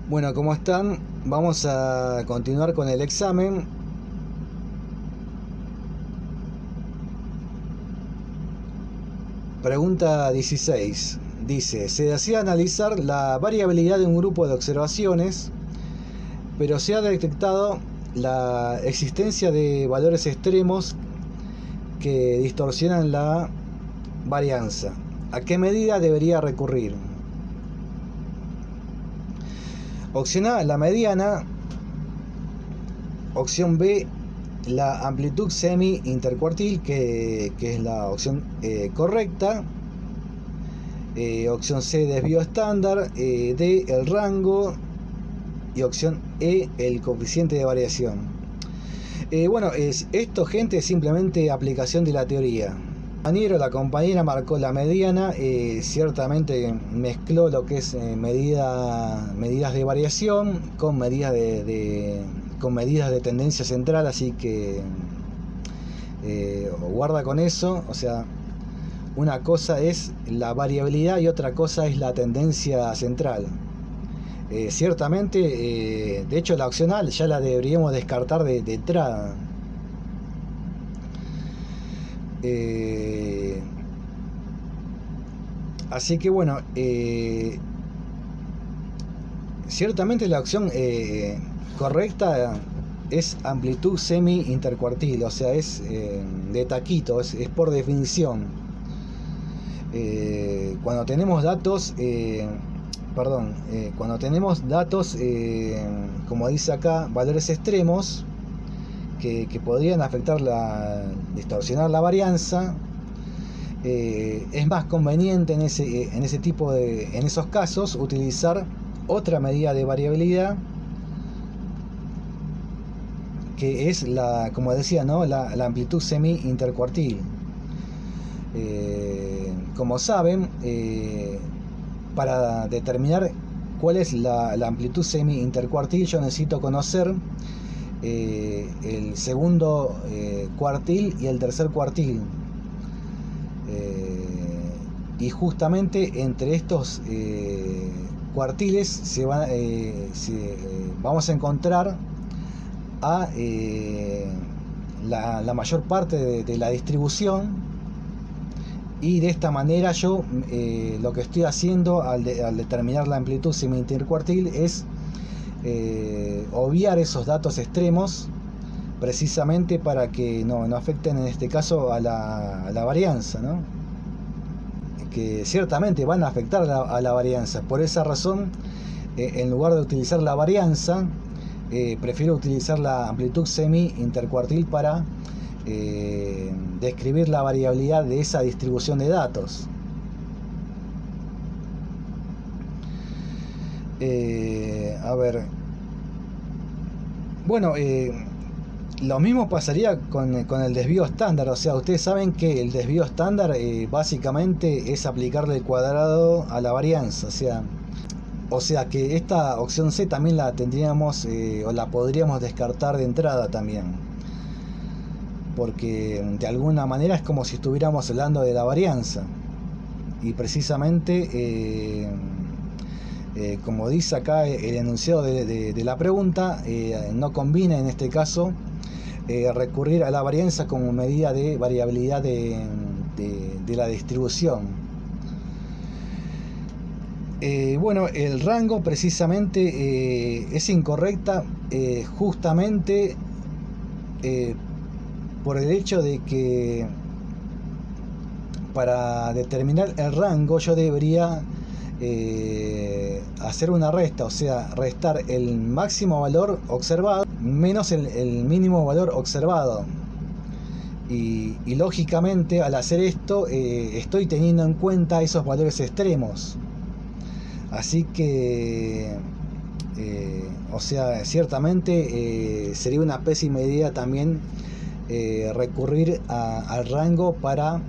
Bueno, ¿cómo están? Vamos a continuar con el examen. Pregunta 16. Dice, se desea analizar la variabilidad de un grupo de observaciones, pero se ha detectado la existencia de valores extremos que distorsionan la varianza. ¿A qué medida debería recurrir? Opción A, la mediana. Opción B, la amplitud semi-intercuartil, que es la opción correcta. Opción C, desvío estándar. D, el rango. Y opción E, el coeficiente de variación. Bueno, esto, gente, es simplemente aplicación de la teoría. La compañera marcó la mediana, ciertamente mezcló lo que es medidas de variación con medidas de tendencia central, así que guarda con eso. O sea, una cosa es la variabilidad y otra cosa es la tendencia central. Ciertamente, de hecho, la opcional ya la deberíamos descartar de entrada. Así que bueno, ciertamente la opción correcta es amplitud semi-intercuartil, o sea, es de taquito, es por definición. Cuando tenemos datos, como dice acá, valores extremos que podrían afectar distorsionar la varianza, es más conveniente en esos casos utilizar otra medida de variabilidad, que es como decía, ¿no? la amplitud semi-intercuartil. Como saben, para determinar cuál es la amplitud semi-intercuartil, yo necesito conocer el segundo cuartil y el tercer cuartil. Y justamente entre estos cuartiles vamos a encontrar a la mayor parte de la distribución, y de esta manera yo lo que estoy haciendo al determinar la amplitud semi-intercuartil es obviar esos datos extremos, precisamente para que no afecten en este caso a la varianza, ¿no? Que ciertamente van a afectar a la varianza. Por esa razón, en lugar de utilizar la varianza, prefiero utilizar la amplitud semi-intercuartil para describir la variabilidad de esa distribución de datos. A ver, bueno, lo mismo pasaría con el desvío estándar. O sea, ustedes saben que el desvío estándar básicamente es aplicarle el cuadrado a la varianza. O sea que esta opción C también la tendríamos o la podríamos descartar de entrada también, porque de alguna manera es como si estuviéramos hablando de la varianza, y precisamente como dice acá el enunciado de la pregunta, no conviene en este caso recurrir a la varianza como medida de variabilidad de la distribución. Bueno, el rango precisamente es incorrecta, justamente por el hecho de que para determinar el rango yo debería hacer una resta, o sea, restar el máximo valor observado menos el mínimo valor observado, y lógicamente al hacer esto estoy teniendo en cuenta esos valores extremos. Así que o sea, ciertamente sería una pésima idea también recurrir al rango para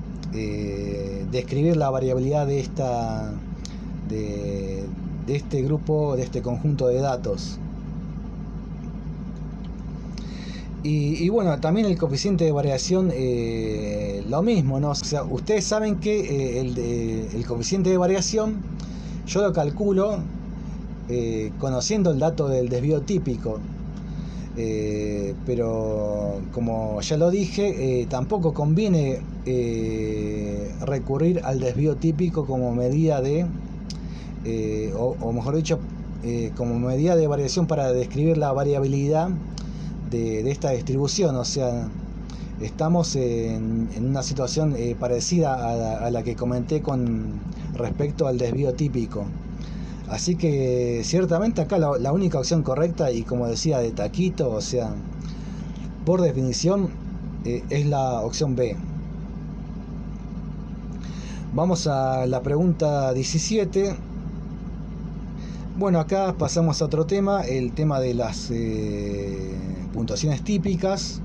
describir la variabilidad de este grupo, de este conjunto de datos. Y bueno, también el coeficiente de variación, lo mismo, ¿no? O sea, ustedes saben que el coeficiente de variación yo lo calculo conociendo el dato del desvío típico. Pero como ya lo dije, tampoco conviene recurrir al desvío típico como medida de, o mejor dicho, como medida de variación para describir la variabilidad de esta distribución. O sea, estamos en una situación parecida a la que comenté con respecto al desvío típico. Así que ciertamente acá la única opción correcta, y como decía de taquito, o sea, por definición, es la opción B. Vamos a la pregunta 17. Bueno, acá pasamos a otro tema, el tema de las puntuaciones típicas.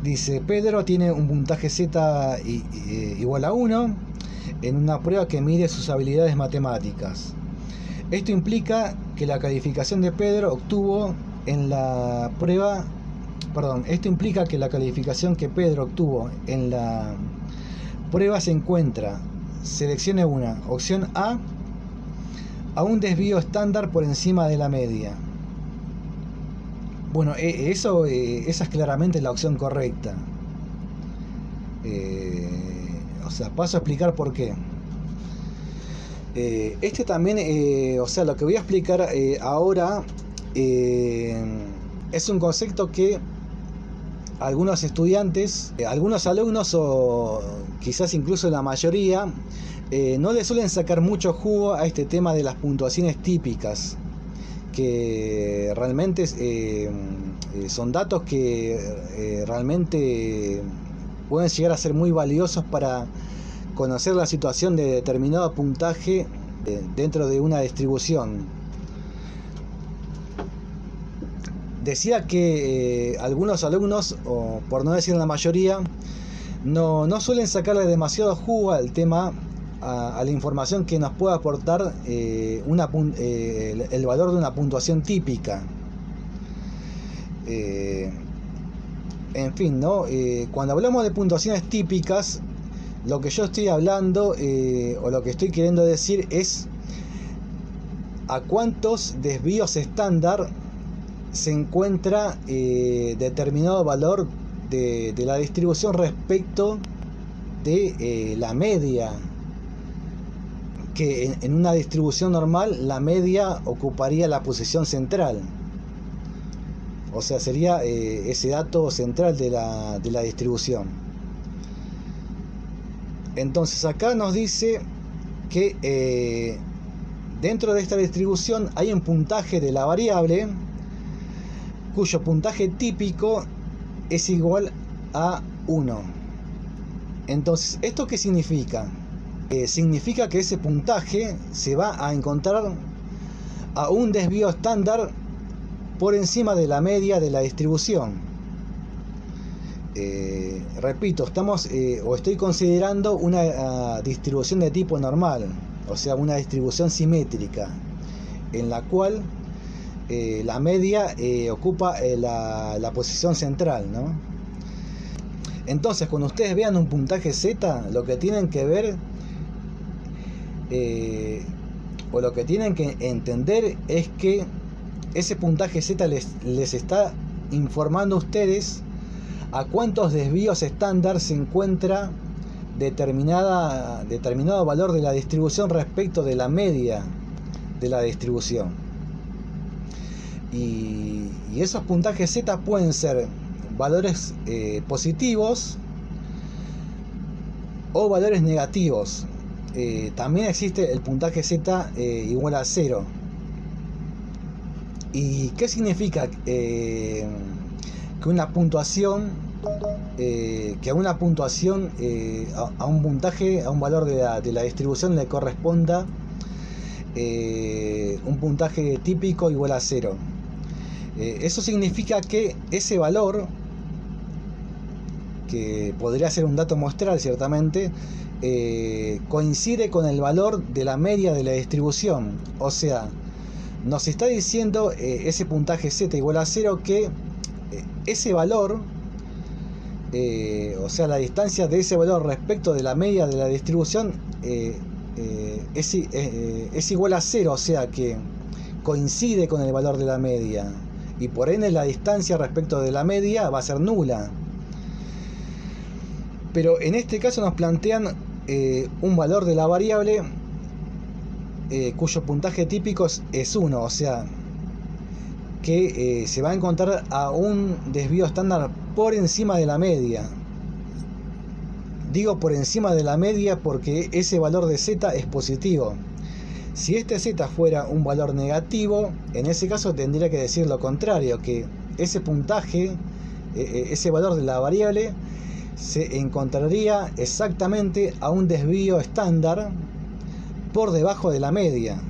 Dice: Pedro tiene un puntaje Z igual a 1 en una prueba que mide sus habilidades matemáticas. Esto implica que la calificación de Pedro obtuvo en la prueba, esto implica que la calificación que Pedro obtuvo en la prueba se encuentra, seleccione una, opción A un desvío estándar por encima de la media. Bueno, esa es claramente la opción correcta. O sea, paso a explicar por qué. Este también, o sea, lo que voy a explicar ahora es un concepto que algunos estudiantes, algunos alumnos, o quizás incluso la mayoría, no le suelen sacar mucho jugo a este tema de las puntuaciones típicas, que realmente son datos que realmente pueden llegar a ser muy valiosos para conocer la situación de determinado puntaje dentro de una distribución. Decía que algunos alumnos, o por no decir la mayoría, no suelen sacarle demasiado jugo al tema, a la información que nos puede aportar el valor de una puntuación típica. En fin, ¿no? Cuando hablamos de puntuaciones típicas, lo que yo estoy hablando, o lo que estoy queriendo decir, es a cuántos desvíos estándar se encuentra determinado valor de la distribución respecto de la media, que en una distribución normal la media ocuparía la posición central. O sea, sería ese dato central de la distribución. Entonces acá nos dice que dentro de esta distribución hay un puntaje de la variable cuyo puntaje típico es igual a 1. Entonces, ¿esto qué significa? Significa que ese puntaje se va a encontrar a un desvío estándar por encima de la media de la distribución. Repito, estoy considerando una distribución de tipo normal, o sea, una distribución simétrica, en la cual la media ocupa la posición central, ¿no? Entonces, cuando ustedes vean un puntaje Z, lo que tienen que ver, o lo que tienen que entender, es que ese puntaje Z les está informando a ustedes a cuántos desvíos estándar se encuentra determinado valor de la distribución respecto de la media de la distribución. Y esos puntajes Z pueden ser valores positivos o valores negativos. También existe el puntaje Z igual a 0. ¿Y qué significa que una puntuación, a un puntaje, a un valor de la distribución le corresponda un puntaje típico igual a 0? Eso significa que ese valor, que podría ser un dato muestral ciertamente, coincide con el valor de la media de la distribución. O sea, nos está diciendo ese puntaje Z igual a 0 que ese valor, o sea, la distancia de ese valor respecto de la media de la distribución es igual a 0. O sea que coincide con el valor de la media, y por ende la distancia respecto de la media va a ser nula. Pero en este caso nos plantean un valor de la variable cuyo puntaje típico es 1, o sea que se va a encontrar a un desvío estándar por encima de la media. Digo por encima de la media porque ese valor de z es positivo. Si este z fuera un valor negativo, en ese caso tendría que decir lo contrario, que ese puntaje, ese valor de la variable, se encontraría exactamente a un desvío estándar por debajo de la media.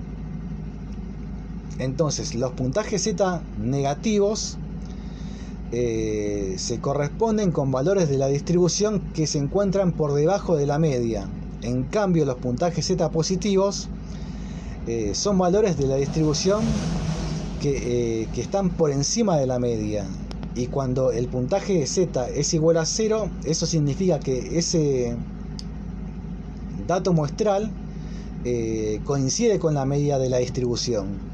Entonces los puntajes z negativos se corresponden con valores de la distribución que se encuentran por debajo de la media. En cambio, los puntajes z positivos son valores de la distribución que están por encima de la media. Y cuando el puntaje z es igual a 0, eso significa que ese dato muestral coincide con la media de la distribución.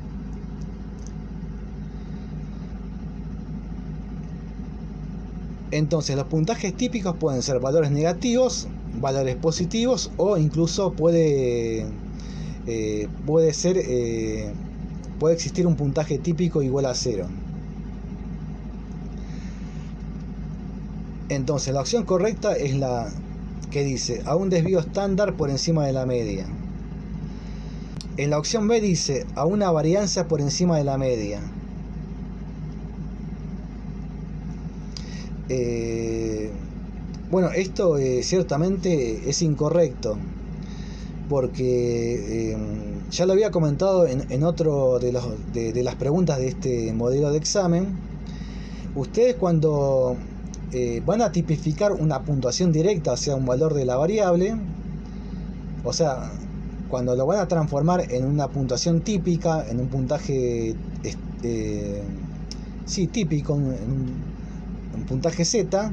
Entonces los puntajes típicos pueden ser valores negativos, valores positivos, o incluso puede existir un puntaje típico igual a 0. Entonces la opción correcta es la que dice a un desvío estándar por encima de la media. En la opción B dice a una varianza por encima de la media. Bueno, esto ciertamente es incorrecto, porque ya lo había comentado en otro de las preguntas de este modelo de examen. Ustedes cuando van a tipificar una puntuación directa hacia un valor de la variable, o sea, cuando lo van a transformar en una puntuación típica, en un puntaje típico, en un puntaje z,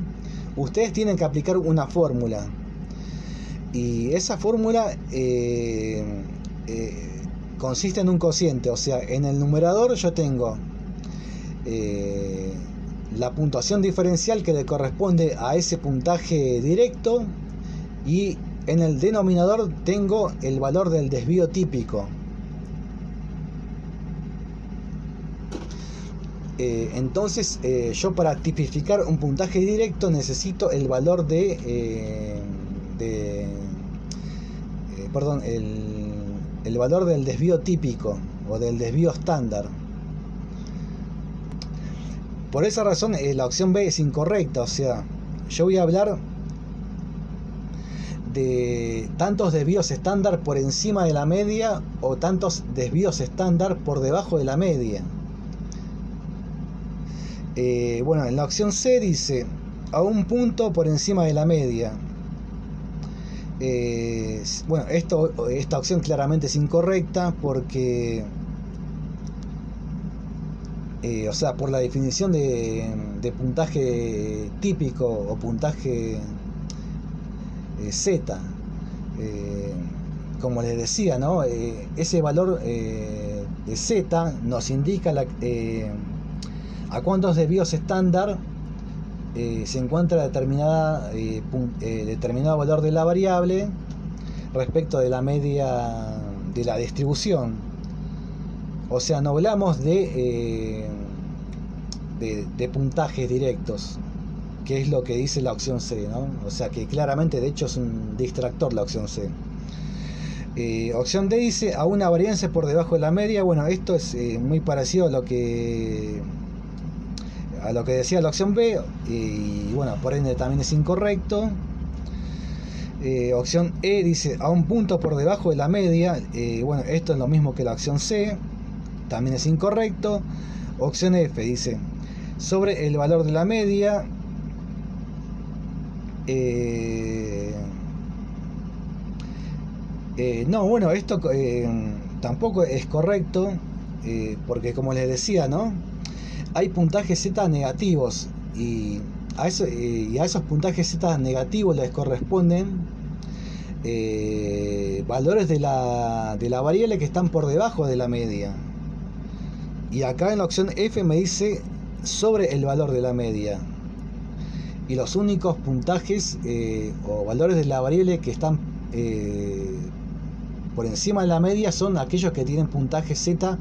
ustedes tienen que aplicar una fórmula, y esa fórmula consiste en un cociente. O sea, en el numerador yo tengo la puntuación diferencial que le corresponde a ese puntaje directo, y en el denominador tengo el valor del desvío típico. Entonces yo para tipificar un puntaje directo necesito el valor el valor del desvío típico o del desvío estándar. Por esa razón la opción B es incorrecta. O sea, yo voy a hablar de tantos desvíos estándar por encima de la media o tantos desvíos estándar por debajo de la media. Bueno, en la opción C dice a un punto por encima de la media. Bueno, esta opción claramente es incorrecta porque o sea, por la definición de puntaje típico o puntaje Z, como les decía, ¿no? Ese valor de Z nos indica a cuántos desvíos estándar se encuentra determinado valor de la variable respecto de la media de la distribución. O sea, no hablamos de puntajes directos, que es lo que dice la opción C, ¿no? O sea que claramente, de hecho, es un distractor la opción C. Opción D dice a una varianza por debajo de la media. Bueno, esto es muy parecido a lo que decía la opción B, y bueno, por ende también es incorrecto. Opción E dice a un punto por debajo de la media. Bueno, esto es lo mismo que la opción C, también es incorrecto. Opción F dice sobre el valor de la media. No, bueno, esto tampoco es correcto, porque como les decía, ¿no? Hay puntajes Z negativos, y a esos puntajes Z negativos les corresponden valores de la variable que están por debajo de la media. Y acá en la opción F me dice sobre el valor de la media. Y los únicos puntajes o valores de la variable que están por encima de la media son aquellos que tienen puntajes Z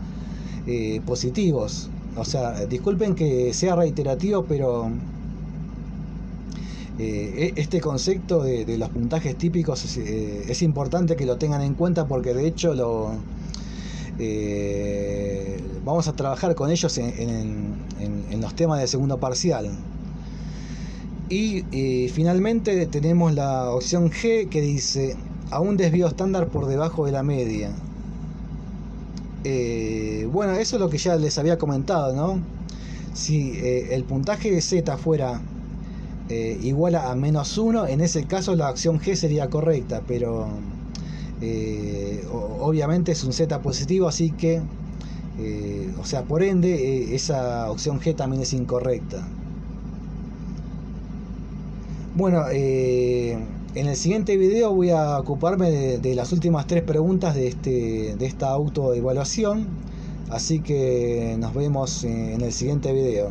positivos. O sea, disculpen que sea reiterativo, pero este concepto de los puntajes típicos es importante que lo tengan en cuenta, porque de hecho vamos a trabajar con ellos en los temas de segundo parcial. Y finalmente tenemos la opción G, que dice a un desvío estándar por debajo de la media. Bueno, eso es lo que ya les había comentado, ¿no? Si el puntaje de Z fuera igual a -1, en ese caso la opción G sería correcta, pero obviamente es un Z positivo, así que o sea, por ende esa opción G también es incorrecta. Bueno, en el siguiente video voy a ocuparme de las últimas 3 preguntas de esta autoevaluación, así que nos vemos en el siguiente video.